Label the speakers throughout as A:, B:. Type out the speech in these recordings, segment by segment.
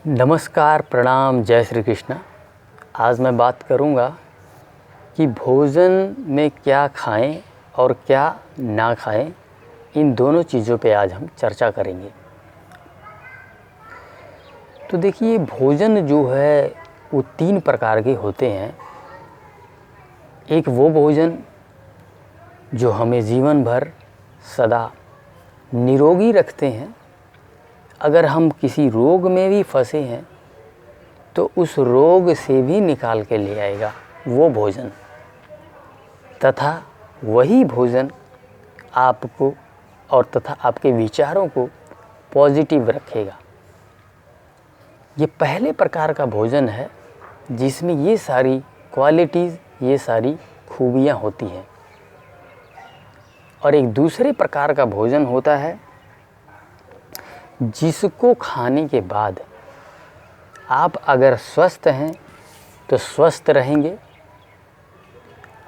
A: नमस्कार, प्रणाम, जय श्री कृष्ण। आज मैं बात करूंगा कि भोजन में क्या खाएं और क्या ना खाएं। इन दोनों चीज़ों पे आज हम चर्चा करेंगे। तो देखिए, भोजन जो है वो 3 प्रकार के होते हैं। एक वो भोजन जो हमें जीवन भर सदा निरोगी रखते हैं। अगर हम किसी रोग में भी फंसे हैं तो उस रोग से भी निकाल के ले आएगा वो भोजन, तथा वही भोजन आपको और तथा आपके विचारों को पॉजिटिव रखेगा। ये पहले प्रकार का भोजन है जिसमें ये सारी क्वालिटीज़, ये सारी खूबियाँ होती हैं। और एक दूसरे प्रकार का भोजन होता है जिसको खाने के बाद आप अगर स्वस्थ हैं तो स्वस्थ रहेंगे,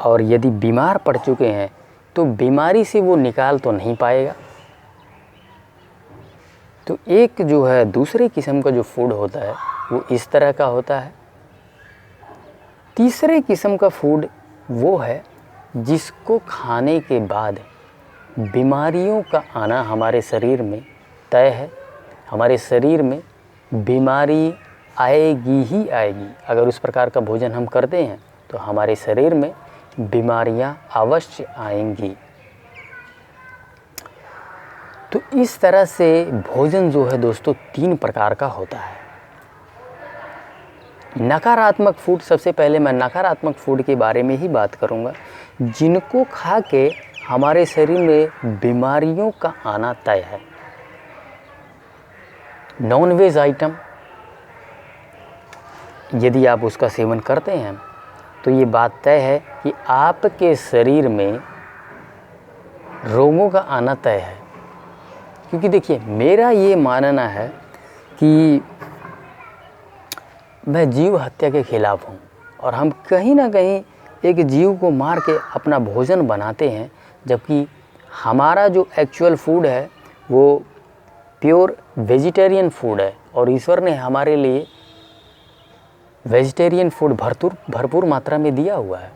A: और यदि बीमार पड़ चुके हैं तो बीमारी से वो निकाल तो नहीं पाएगा। तो एक जो है दूसरे किस्म का जो फूड होता है वो इस तरह का होता है। तीसरे किस्म का फूड वो है जिसको खाने के बाद बीमारियों का आना हमारे शरीर में तय है। हमारे शरीर में बीमारी आएगी ही आएगी। अगर उस प्रकार का भोजन हम करते हैं तो हमारे शरीर में बीमारियां अवश्य आएंगी। तो इस तरह से भोजन जो है दोस्तों 3 प्रकार का होता है। नकारात्मक फूड, सबसे पहले मैं नकारात्मक फूड के बारे में ही बात करूंगा, जिनको खा के हमारे शरीर में बीमारियों का आना तय है। नॉन वेज आइटम, यदि आप उसका सेवन करते हैं तो ये बात तय है कि आपके शरीर में रोगों का आना तय है। क्योंकि देखिए, मेरा ये मानना है कि मैं जीव हत्या के खिलाफ़ हूँ, और हम कहीं ना कहीं एक जीव को मार के अपना भोजन बनाते हैं, जबकि हमारा जो एक्चुअल फूड है वो प्योर वेजिटेरियन फूड है, और ईश्वर ने हमारे लिए वेजिटेरियन फूड भरपूर मात्रा में दिया हुआ है।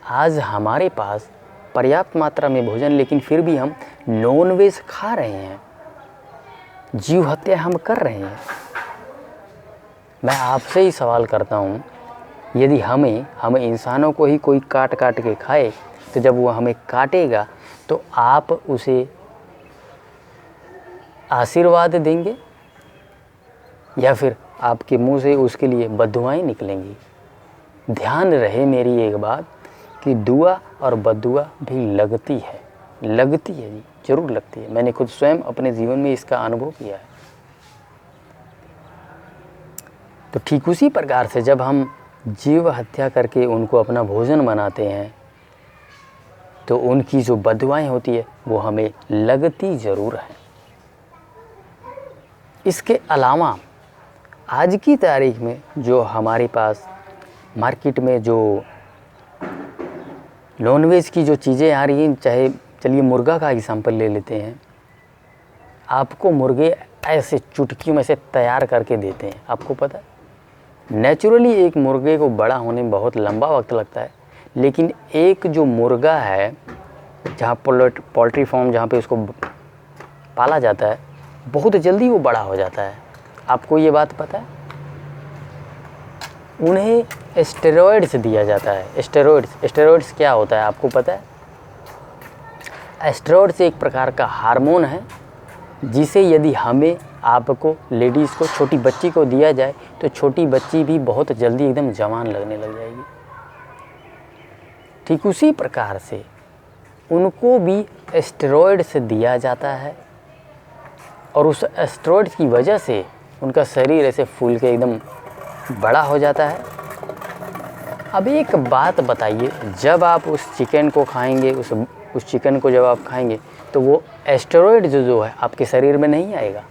A: आज हमारे पास पर्याप्त मात्रा में भोजन, लेकिन फिर भी हम नॉन वेज खा रहे हैं, जीव हत्या हम कर रहे हैं। मैं आपसे ही सवाल करता हूँ, यदि हम इंसानों को ही कोई काट के खाए, तो जब वो हमें काटेगा तो आप उसे आशीर्वाद देंगे या फिर आपके मुंह से उसके लिए बद्दुआएं निकलेंगी। ध्यान रहे मेरी एक बात कि दुआ और बद्दुआ भी लगती है जी, जरूर लगती है। मैंने खुद स्वयं अपने जीवन में इसका अनुभव किया है। तो ठीक उसी प्रकार से जब हम जीव हत्या करके उनको अपना भोजन बनाते हैं तो उनकी जो बद्दुआएं होती है वो हमें लगती ज़रूर है। इसके अलावा आज की तारीख में जो हमारे पास मार्केट में जो नॉनवेज की जो चीज़ें आ रही हैं, चाहे चलिए मुर्गा का एग्जांपल ले लेते हैं। आपको मुर्गे ऐसे चुटकियों में से तैयार करके देते हैं। आपको पता है, नेचुरली एक मुर्गे को बड़ा होने में बहुत लंबा वक्त लगता है, लेकिन एक जो मुर्गा है जहाँ पोल्ट्री फार्म जहाँ पे उसको पाला जाता है, बहुत जल्दी वो बड़ा हो जाता है। आपको ये बात पता है? उन्हें स्टेरॉइड्स दिया जाता है। स्टेरॉइड्स क्या होता है आपको पता है? स्टेरॉइड्स एक प्रकार का हार्मोन है जिसे यदि हमें, आपको, लेडीज़ को, छोटी बच्ची को दिया जाए तो छोटी बच्ची भी बहुत जल्दी एकदम जवान लगने लग जाएगी। ठीक उसी प्रकार से उनको भी स्टेरॉइड्स दिया जाता है, और उस स्टेरॉइड्स की वजह से उनका शरीर ऐसे फूल के एकदम बड़ा हो जाता है। अब एक बात बताइए, जब आप उस चिकन को खाएंगे, उस चिकन को जब आप खाएंगे तो वो स्टेरॉइड जो है आपके शरीर में नहीं आएगा।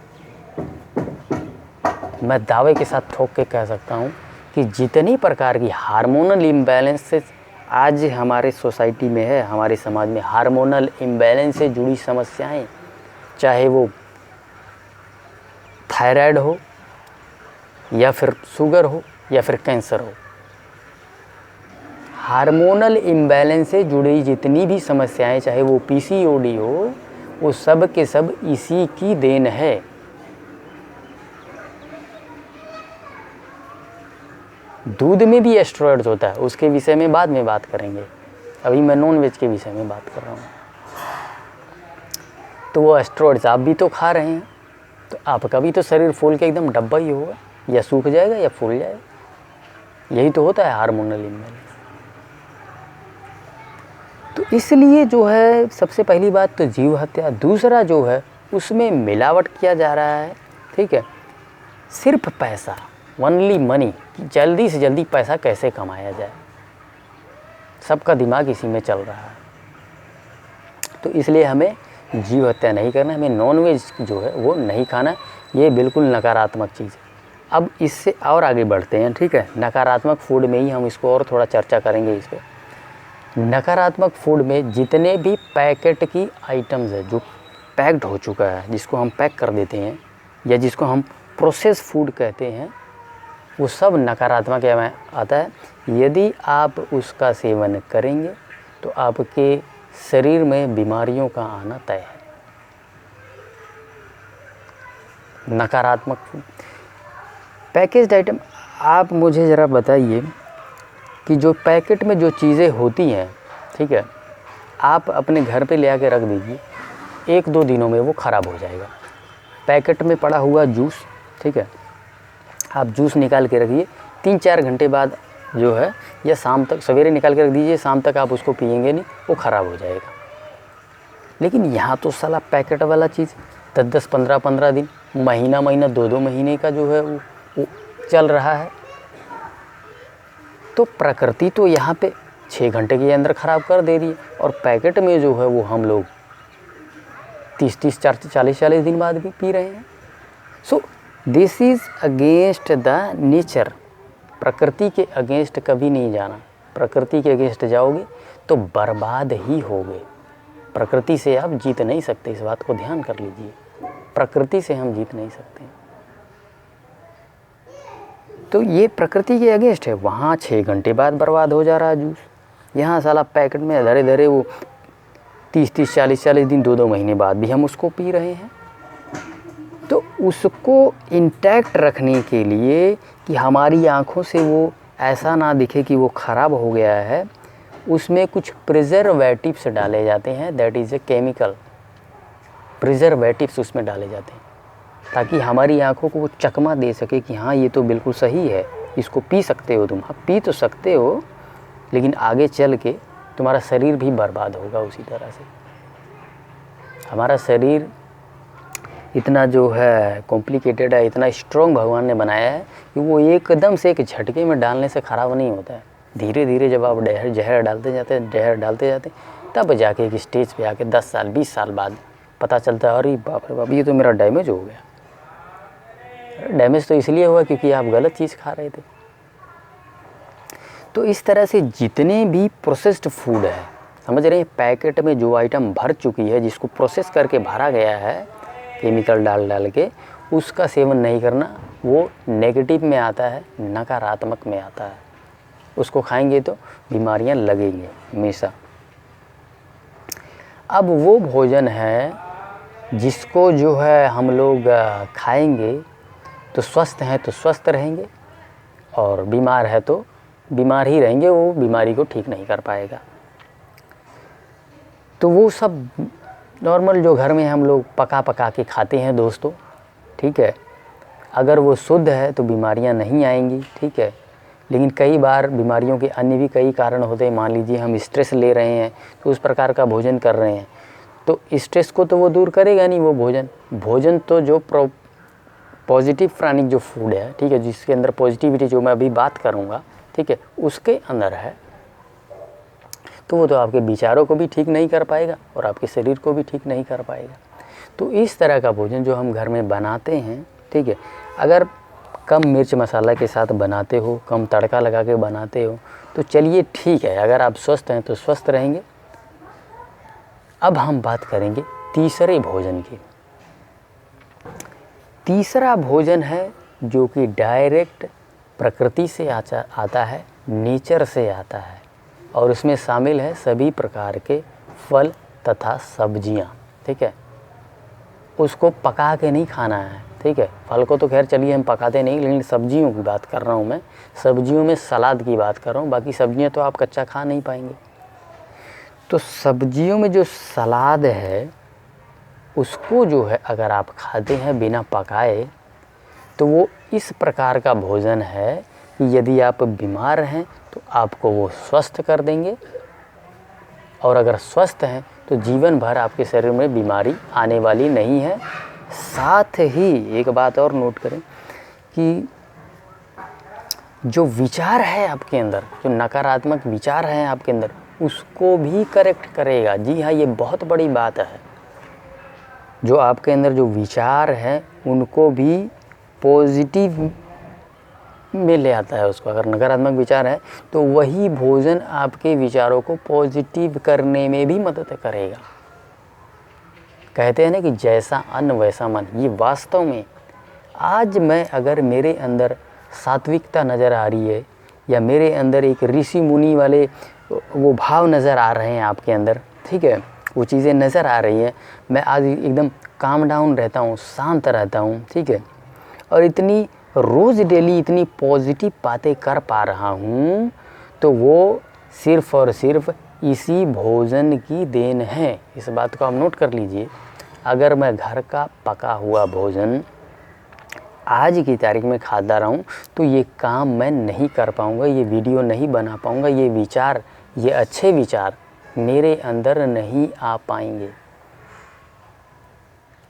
A: मैं दावे के साथ ठोक के कह सकता हूँ कि जितनी प्रकार की हार्मोनल इम्बैलेंसेस आज हमारे सोसाइटी में है, हमारे समाज में हार्मोनल इम्बैलेंस से जुड़ी समस्याएं, चाहे वो थायराइड हो या फिर शुगर हो या फिर कैंसर हो, हार्मोनल इम्बैलेंस से जुड़ी जितनी भी समस्याएं, चाहे वो पीसीओडी हो, वो सब के सब इसी की देन है। दूध में भी एस्टेरॉइड्स होता है, उसके विषय में बाद में बात करेंगे, अभी मैं नॉन वेज के विषय में बात कर रहा हूँ। तो वो एस्टेरॉइड्स आप भी तो खा रहे हैं, तो आपका भी तो शरीर फूल के एकदम डब्बा ही होगा, या सूख जाएगा या फूल जाएगा। यही तो होता है हार्मोनल इम्बैलेंस। तो इसलिए जो है सबसे पहली बात तो जीव हत्या, दूसरा जो है उसमें मिलावट किया जा रहा है, ठीक है, सिर्फ पैसा, ओनली मनी, जल्दी से जल्दी पैसा कैसे कमाया जाए, सबका दिमाग इसी में चल रहा है। तो इसलिए हमें जीव हत्या नहीं करना, हमें नॉनवेज जो है वो नहीं खाना, ये बिल्कुल नकारात्मक चीज़ है। अब इससे और आगे बढ़ते हैं, ठीक है, नकारात्मक फूड में ही हम इसको और थोड़ा चर्चा करेंगे इस पर। नकारात्मक फूड में जितने भी पैकेट की आइटम्स है, जो पैक्ड हो चुका है, जिसको हम पैक कर देते हैं या जिसको हम प्रोसेस फूड कहते हैं, वो सब नकारात्मक में आता है। यदि आप उसका सेवन करेंगे तो आपके शरीर में बीमारियों का आना तय है। नकारात्मक फूड, पैकेज्ड आइटम, आप मुझे ज़रा बताइए कि जो पैकेट में जो चीज़ें होती हैं, ठीक है, आप अपने घर पे ले आके रख दीजिए, 1-2 दिनों में वो ख़राब हो जाएगा। पैकेट में पड़ा हुआ जूस, ठीक है, आप जूस निकाल के रखिए, 3-4 घंटे बाद जो है, या शाम तक, सवेरे निकाल के रख दीजिए, शाम तक आप उसको पिएंगे नहीं, वो ख़राब हो जाएगा। लेकिन यहाँ तो साला पैकेट वाला चीज़ 10-10, 15-15 दिन, महीना 2-2 महीने का जो है वो चल रहा है। तो प्रकृति तो यहाँ पे 6 घंटे के अंदर ख़राब कर दे रही है, और पैकेट में जो है वो हम लोग 30-30, 40-40 दिन बाद भी पी रहे हैं। So this is against the nature. प्रकृति के अगेंस्ट कभी नहीं जाना, प्रकृति के अगेंस्ट जाओगे तो बर्बाद ही होगे। प्रकृति से आप जीत नहीं सकते, इस बात को ध्यान कर लीजिए, प्रकृति से हम जीत नहीं सकते। तो ये प्रकृति के अगेंस्ट है। वहाँ 6 घंटे बाद बर्बाद हो जा रहा है जूस, यहाँ साला पैकेट में धरे धरे वो 30-30, 40-40 दिन, 2-2 महीने बाद भी हम उसको पी रहे हैं। तो उसको इंटैक्ट रखने के लिए कि हमारी आँखों से वो ऐसा ना दिखे कि वो ख़राब हो गया है, उसमें कुछ प्रिजर्वेटिव्स डाले जाते हैं, that is a chemical, preservatives उसमें डाले जाते हैं, ताकि हमारी आँखों को वो चकमा दे सके कि हाँ ये तो बिल्कुल सही है, इसको पी सकते हो तुम। हाँ पी तो सकते हो, लेकिन आगे चल के तुम्हारा शरीर भी बर्बाद होगा उसी तरह से। हमारा शरीर इतना जो है कॉम्प्लिकेटेड है, इतना स्ट्रॉन्ग भगवान ने बनाया है कि वो एकदम से एक झटके में डालने से ख़राब नहीं होता है। धीरे धीरे जब आप जहर डालते जाते तब जाके एक स्टेज पे आके 10 साल 20 साल बाद पता चलता है, अरे बाप रे बाप, ये तो मेरा डैमेज हो गया। डैमेज तो इसलिए हुआ क्योंकि आप गलत चीज़ खा रहे थे। तो इस तरह से जितने भी प्रोसेस्ड फूड है, समझ रहे हैं, पैकेट में जो आइटम भर चुकी है, जिसको प्रोसेस करके भरा गया है केमिकल डाल के, उसका सेवन नहीं करना। वो नेगेटिव में आता है, नकारात्मक में आता है। उसको खाएंगे तो बीमारियां लगेंगी हमेशा। अब वो भोजन है जिसको जो है हम लोग खाएंगे तो स्वस्थ हैं तो स्वस्थ रहेंगे, और बीमार है तो बीमार ही रहेंगे, वो बीमारी को ठीक नहीं कर पाएगा। तो वो सब नॉर्मल जो घर में हम लोग पका के खाते हैं दोस्तों, ठीक है, अगर वो शुद्ध है तो बीमारियां नहीं आएंगी, ठीक है। लेकिन कई बार बीमारियों के अन्य भी कई कारण होते हैं। मान लीजिए हम स्ट्रेस ले रहे हैं तो उस प्रकार का भोजन कर रहे हैं, तो स्ट्रेस को तो वो दूर करेगा नहीं वो भोजन तो जो पॉजिटिव प्राणिक जो फूड है, ठीक है, जिसके अंदर पॉजिटिविटी जो मैं अभी बात करूँगा, ठीक है, उसके अंदर है, तो वो तो आपके विचारों को भी ठीक नहीं कर पाएगा और आपके शरीर को भी ठीक नहीं कर पाएगा। तो इस तरह का भोजन जो हम घर में बनाते हैं, ठीक है, अगर कम मिर्च मसाला के साथ बनाते हो, कम तड़का लगा के बनाते हो, तो चलिए ठीक है, अगर आप स्वस्थ हैं तो स्वस्थ रहेंगे। अब हम बात करेंगे तीसरे भोजन की। तीसरा भोजन है जो कि डायरेक्ट प्रकृति से आता है, नेचर से आता है, और उसमें शामिल है सभी प्रकार के फल तथा सब्जियां। ठीक है, उसको पका के नहीं खाना है। ठीक है, फल को तो खैर चलिए हम पकाते नहीं, लेकिन सब्जियों की बात कर रहा हूँ मैं, सब्जियों में सलाद की बात कर रहा हूँ। बाकी सब्जियां तो आप कच्चा खा नहीं पाएंगे। तो सब्जियों में जो सलाद है उसको जो है अगर आप खाते हैं बिना पकाए, तो वो इस प्रकार का भोजन है कि यदि आप बीमार हैं तो आपको वो स्वस्थ कर देंगे, और अगर स्वस्थ हैं तो जीवन भर आपके शरीर में बीमारी आने वाली नहीं है। साथ ही एक बात और नोट करें कि जो विचार है आपके अंदर, जो नकारात्मक विचार हैं आपके अंदर, उसको भी करेक्ट करेगा। जी हाँ, ये बहुत बड़ी बात है। जो आपके अंदर जो विचार हैं उनको भी पॉजिटिव में ले आता है उसको। अगर नकारात्मक विचार है तो वही भोजन आपके विचारों को पॉजिटिव करने में भी मदद करेगा। कहते हैं ना कि जैसा अन्न वैसा मन। ये वास्तव में आज मैं अगर मेरे अंदर सात्विकता नज़र आ रही है, या मेरे अंदर एक ऋषि मुनि वाले वो भाव नज़र आ रहे हैं आपके अंदर, ठीक है, वो चीज़ें नज़र आ रही हैं, मैं आज एकदम काम डाउन रहता हूँ, शांत रहता हूँ, ठीक है, और इतनी रोज़ डेली इतनी पॉजिटिव बातें कर पा रहा हूँ, तो वो सिर्फ़ और सिर्फ इसी भोजन की देन है। इस बात को आप नोट कर लीजिए। अगर मैं घर का पका हुआ भोजन आज की तारीख में खाता रहा हूँ तो ये काम मैं नहीं कर पाऊँगा, ये वीडियो नहीं बना पाऊँगा, ये विचार, ये अच्छे विचार मेरे अंदर नहीं आ पाएंगे।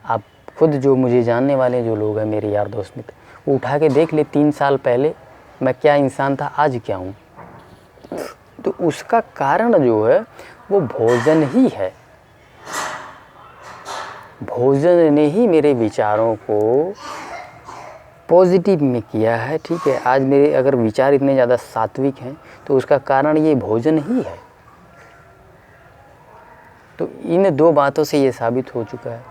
A: आप खुद जो मुझे जानने वाले जो लोग हैं, मेरे यार दोस्त मित्र, वो उठा के देख ले 3 साल पहले मैं क्या इंसान था, आज क्या हूँ। तो उसका कारण जो है वो भोजन ही है। भोजन ने ही मेरे विचारों को पॉजिटिव में किया है। ठीक है, आज मेरे अगर विचार इतने ज़्यादा सात्विक हैं तो उसका कारण ये भोजन ही है। तो इन 2 बातों से ये साबित हो चुका है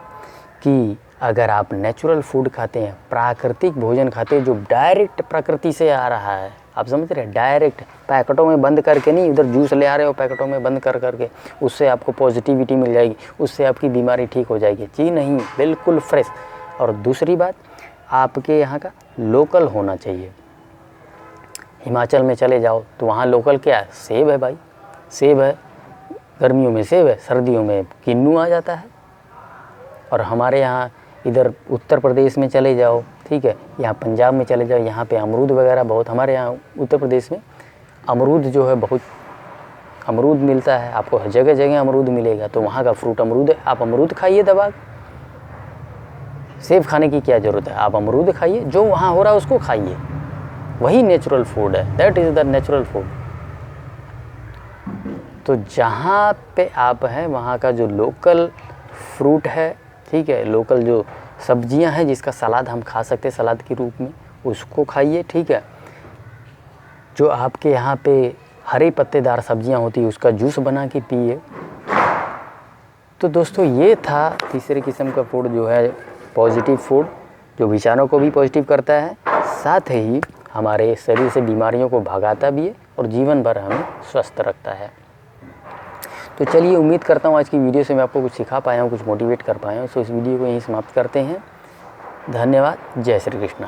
A: कि अगर आप नेचुरल फूड खाते हैं, प्राकृतिक भोजन खाते हैं जो डायरेक्ट प्रकृति से आ रहा है, आप समझ रहे हैं, डायरेक्ट, पैकेटों में बंद करके नहीं, उधर जूस ले आ रहे हो पैकेटों में बंद कर करके, उससे आपको पॉजिटिविटी मिल जाएगी, उससे आपकी बीमारी ठीक हो जाएगी। जी नहीं, बिल्कुल फ्रेश। और दूसरी बात, आपके यहाँ का लोकल होना चाहिए। हिमाचल में चले जाओ तो वहाँ लोकल क्या है, सेब है भाई, सेब है, गर्मियों में सेब है, सर्दियों में किन्नू आ जाता है। और हमारे यहाँ इधर उत्तर प्रदेश में चले जाओ, ठीक है, यहाँ पंजाब में चले जाओ, यहाँ पे अमरूद वगैरह बहुत, हमारे यहाँ उत्तर प्रदेश में अमरूद जो है बहुत अमरूद मिलता है, आपको जगह जगह अमरूद मिलेगा। तो वहाँ का फ्रूट अमरूद है, आप अमरूद खाइए दबा। सेब खाने की क्या ज़रूरत है, आप अमरूद खाइए, जो वहाँ हो रहा है उसको खाइए, वही नेचुरल फूड है, that is the natural food. तो जहाँ पे आप हैं वहाँ का जो लोकल फ्रूट है, ठीक है, लोकल जो सब्जियां हैं जिसका सलाद हम खा सकते हैं सलाद के रूप में, उसको खाइए। ठीक है, जो आपके यहाँ पे हरे पत्तेदार सब्जियां होती है उसका जूस बना के पिए। तो दोस्तों ये था तीसरे किस्म का फूड जो है पॉजिटिव फूड, जो विचारों को भी पॉजिटिव करता है, साथ ही हमारे शरीर से बीमारियों को भगाता भी है और जीवन भर हमें स्वस्थ रखता है। तो चलिए, उम्मीद करता हूँ आज की वीडियो से मैं आपको कुछ सिखा पाया हूँ, कुछ मोटिवेट कर पाया हूँ। सो इस वीडियो को यहीं समाप्त करते हैं। धन्यवाद। जय श्री कृष्ण।